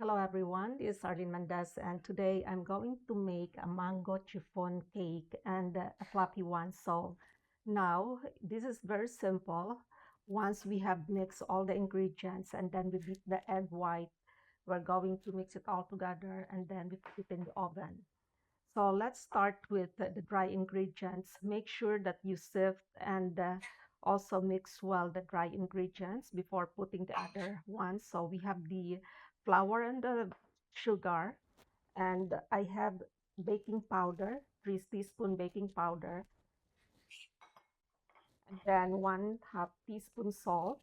Hello everyone, this is Arlene Mendez and today I'm going to make a mango chiffon cake and a fluffy one. So now this is very simple. Once we have mixed all the ingredients and then we beat the egg white, we're going to mix it all together and then we put it in the oven. So let's start with the dry ingredients. Make sure that you sift and also mix well the dry ingredients before putting the other ones. So we have the flour and the sugar, and I have baking powder, 3 teaspoon baking powder, and then 1/2 teaspoon salt.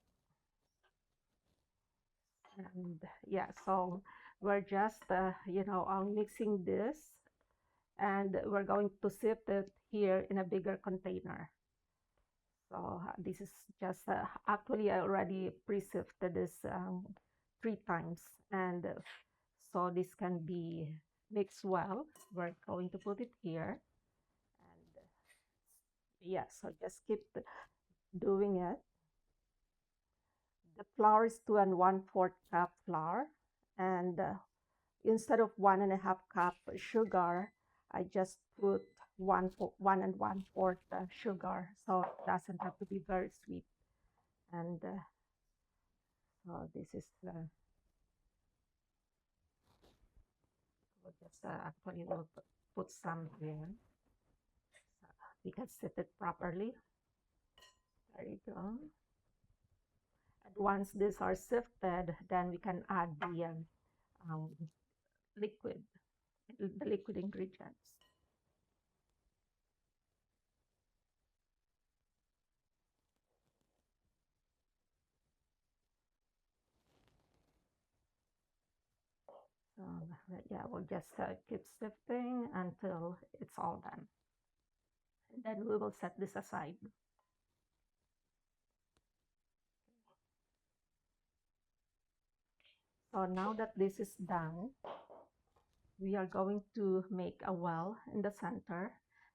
And yeah, so we're just, mixing this and we're going to sift it here in a bigger container. So this is just actually I already pre-sifted this 3 times, and so this can be mixed well. We're going to put it here, and yeah, so just keep doing it. The flour is 2 1/4 cup flour, and instead of 1.5 cup sugar, I just put 1 1 1/4 sugar, so it doesn't have to be very sweet. And so this is we'll just actually we'll put some here so we can set it properly. There you go. And once these are sifted, then we can add um, liquid, the liquid ingredients. So yeah, we'll just keep sifting until it's all done. And then we will set this aside. So now that this is done, we are going to make a well in the center,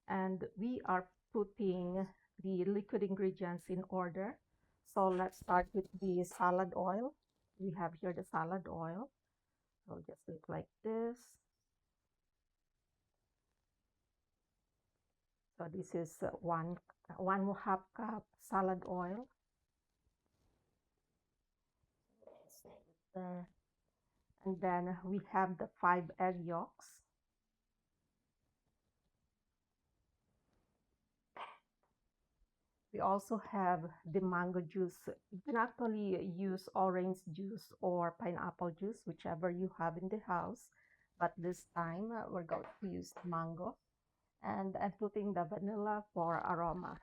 and we are putting the liquid ingredients in order. So let's start with the salad oil. We have here the salad oil. So just look like this. So this is 1.5 cup salad oil. There. And then we have the 5 egg yolks. We also have the mango juice. You can actually use orange juice or pineapple juice, whichever you have in the house. But this time we're going to use mango. And I'm putting the vanilla for aroma.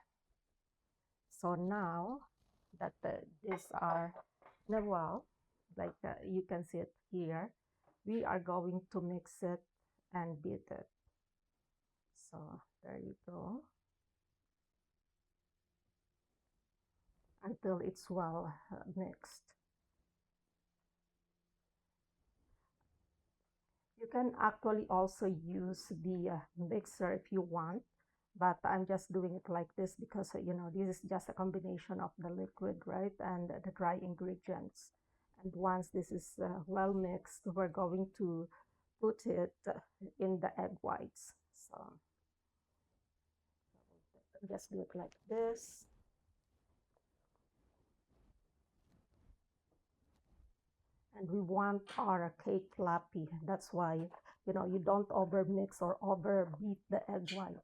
So now that these are in a well, like you can see it here, we are going to mix it and beat it. So there you go. Until it's well mixed. You can actually also use the mixer if you want, but I'm just doing it like this because, this is just a combination of the liquid, right, and the dry ingredients. And once this is well mixed, we're going to put it in the egg whites. So just do it like this. And we want our cake fluffy. That's why, you don't over mix or over beat the egg white.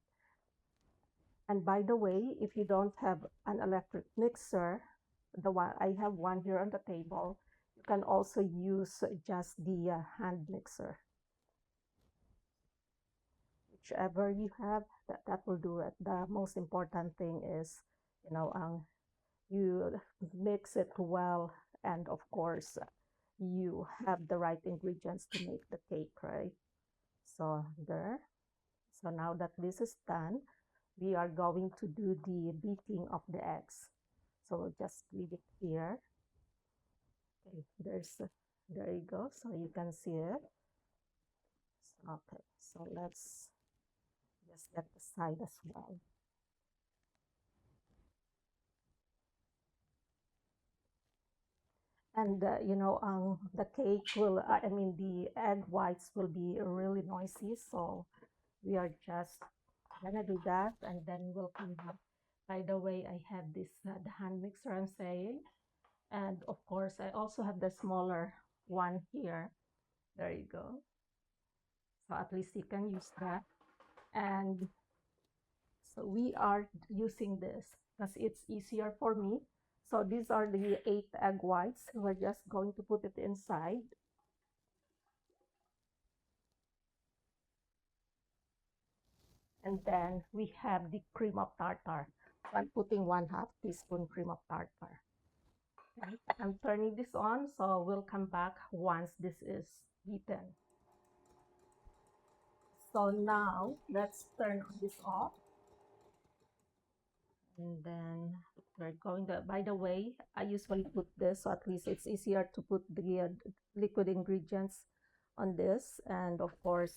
And by the way, if you don't have an electric mixer, the one I have one here on the table, you can also use just the hand mixer. Whichever you have, that will do it. The most important thing is, you mix it well, and of course, you have the right ingredients to make the cake, right? So there. So now that this is done, we are going to do the beating of the eggs. So just leave it here. Okay, there you go. So you can see it. Okay, so let's just get the side as well. And the cake will, I mean, the egg whites will be really noisy. So we are just gonna do that, and then we'll come back. By the way, I have this the hand mixer I'm saying, and of course I also have the smaller one here. There you go. So at least you can use that. And so we are using this because it's easier for me. So these are the 8 egg whites. We're just going to put it inside. And then we have the cream of tartar. So I'm putting 1/2 teaspoon cream of tartar. Okay. I'm turning this on, so we'll come back once this is beaten. So now let's turn this off. And then we're going to, by the way, I usually put this, so at least it's easier to put the liquid ingredients on this. And of course,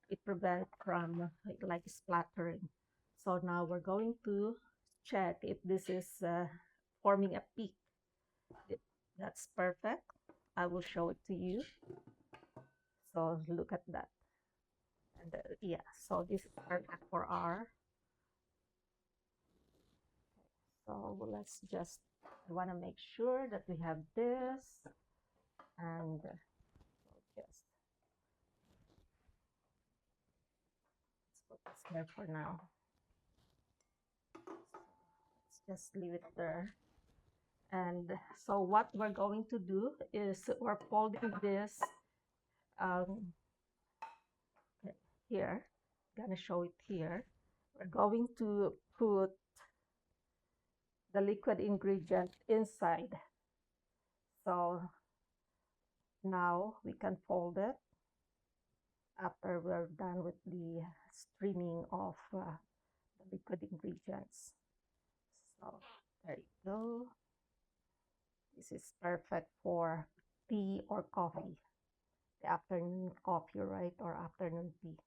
it prevents from like splattering. So now we're going to check if this is forming a peak. That's perfect. I will show it to you. So look at that. And yeah, so this is perfect for our. So let's just, I want to make sure that we have this, and just let's put this there for now. So let's just leave it there. And so what we're going to do is we're folding this um, here. I'm gonna show it here. We're going to put the liquid ingredient inside. So now we can fold it after we're done with the streaming of the liquid ingredients. So there you go. This is perfect for tea or coffee, the afternoon coffee, right, or afternoon tea.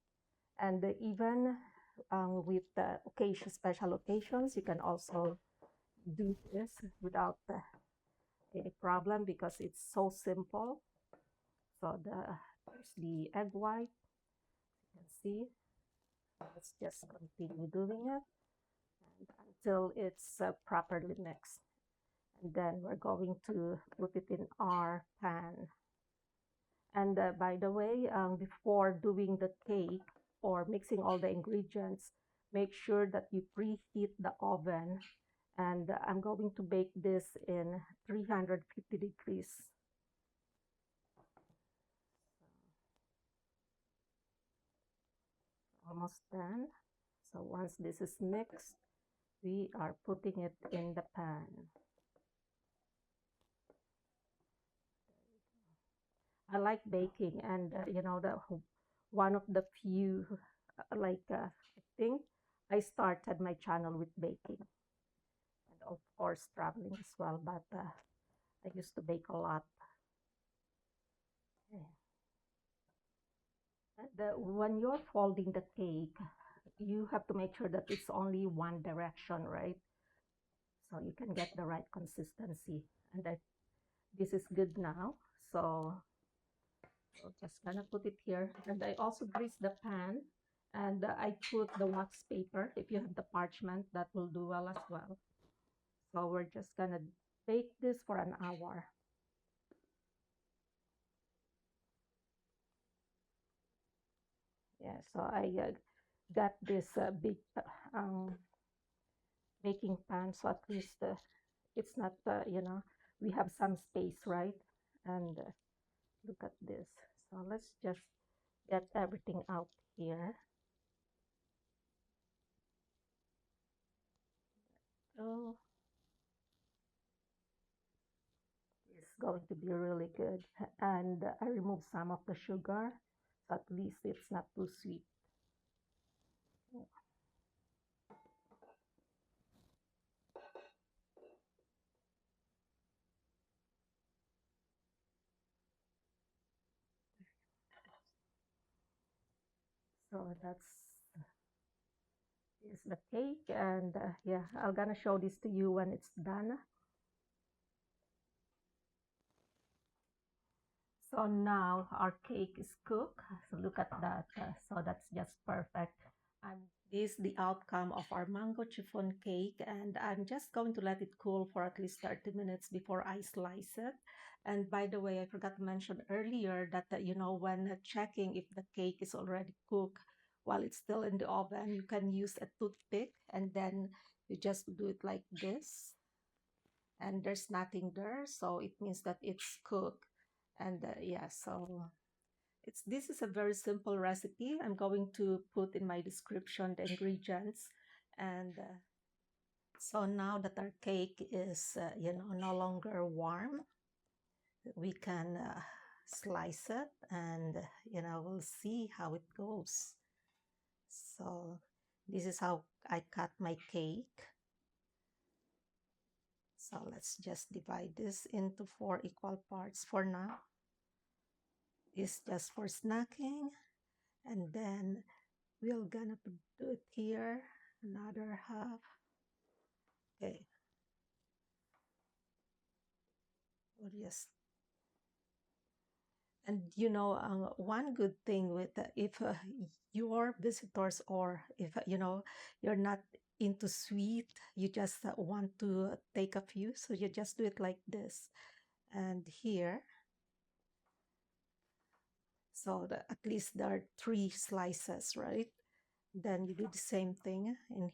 And even with the occasion, special occasions, you can also do this without any problem because it's so simple. So there's the egg white, you can see. Let's just continue doing it until it's properly mixed. And then we're going to put it in our pan. And by the way, before doing the cake or mixing all the ingredients, make sure that you preheat the oven. And I'm going to bake this in 350 degrees. Almost done. So once this is mixed, we are putting it in the pan. I like baking, and the one of the few thing I started my channel with baking, and of course traveling as well. But I used to bake a lot. Yeah. When you're folding the cake, you have to make sure that it's only one direction, right? So you can get the right consistency. And this is good now. So we're just gonna put it here. And I also grease the pan, and I put the wax paper. If you have the parchment, that will do well as well. So we're just gonna bake this for an hour. Yeah, so I got this big um, baking pan, so at least it's not, we have some space, right? And look at this. So let's just get everything out here. So it's going to be really good. And I removed some of the sugar, so at least it's not too sweet. So that's is the cake, and yeah, I'm gonna show this to you when it's done. So now our cake is cooked. So look at that. So that's just perfect. And this is the outcome of our mango chiffon cake. And I'm just going to let it cool for at least 30 minutes before I slice it. And by the way, I forgot to mention earlier that, when checking if the cake is already cooked while it's still in the oven, you can use a toothpick and then you just do it like this. And there's nothing there, so it means that it's cooked. And yeah, so this is a very simple recipe. I'm going to put in my description the ingredients. And so now that our cake is no longer warm, we can slice it, and we'll see how it goes. So this is how I cut my cake. So let's just divide this into 4 equal parts for now. This just for snacking, and then we're gonna do it here, another half. Okay, we'll just, and one good thing with if your visitors, or if you're not into sweet, you just want to take a few, so you just do it like this. And here, so at least there are 3 slices, right? Then you do the same thing in.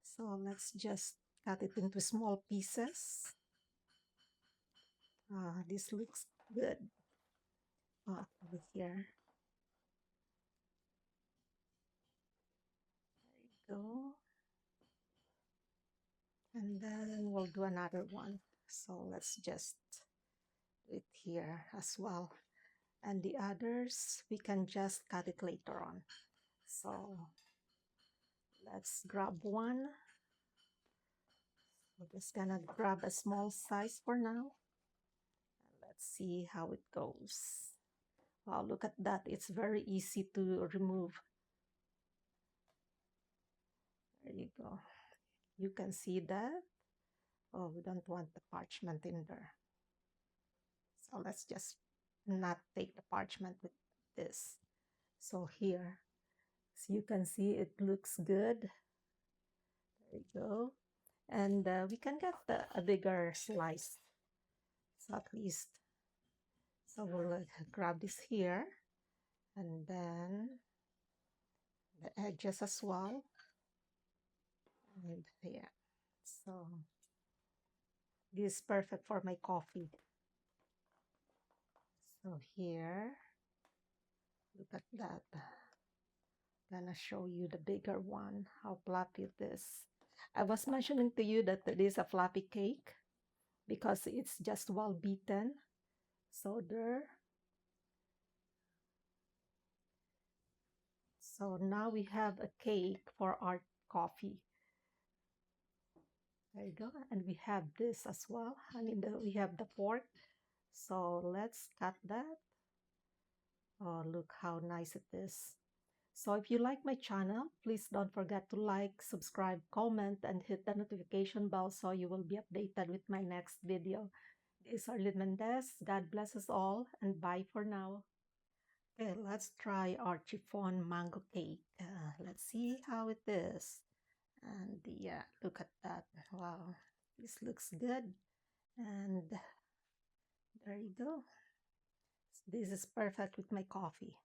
So let's just cut it into small pieces. This looks good. Over here. There you go. And then we'll do another one. So let's just do it here as well. And the others, we can just cut it later on. So let's grab one. We're just gonna grab a small size for now. And let's see how it goes. Wow, look at that. It's very easy to remove. There you go. You can see that. Oh, we don't want the parchment in there. So let's just not take the parchment with this. So here, so you can see it looks good. There you go. And we can get a bigger slice. So at least, so we'll grab this here, and then the edges as well. And yeah, so this is perfect for my coffee. So here, look at that. Gonna show you the bigger one, how fluffy it is. I was mentioning to you that it is a fluffy cake because it's just well beaten. So there. So now we have a cake for our coffee. There you go. And we have this as well. We have the fork. So let's cut that. Oh, look how nice it is. So if you like my channel, please don't forget to like, subscribe, comment, and hit the notification bell so you will be updated with my next video. This is Arlene Mendez. God bless us all, and bye for now. Okay, let's try our chiffon mango cake. Let's see how it is. And yeah, look at that. Wow, this looks good. And there you go. This is perfect with my coffee.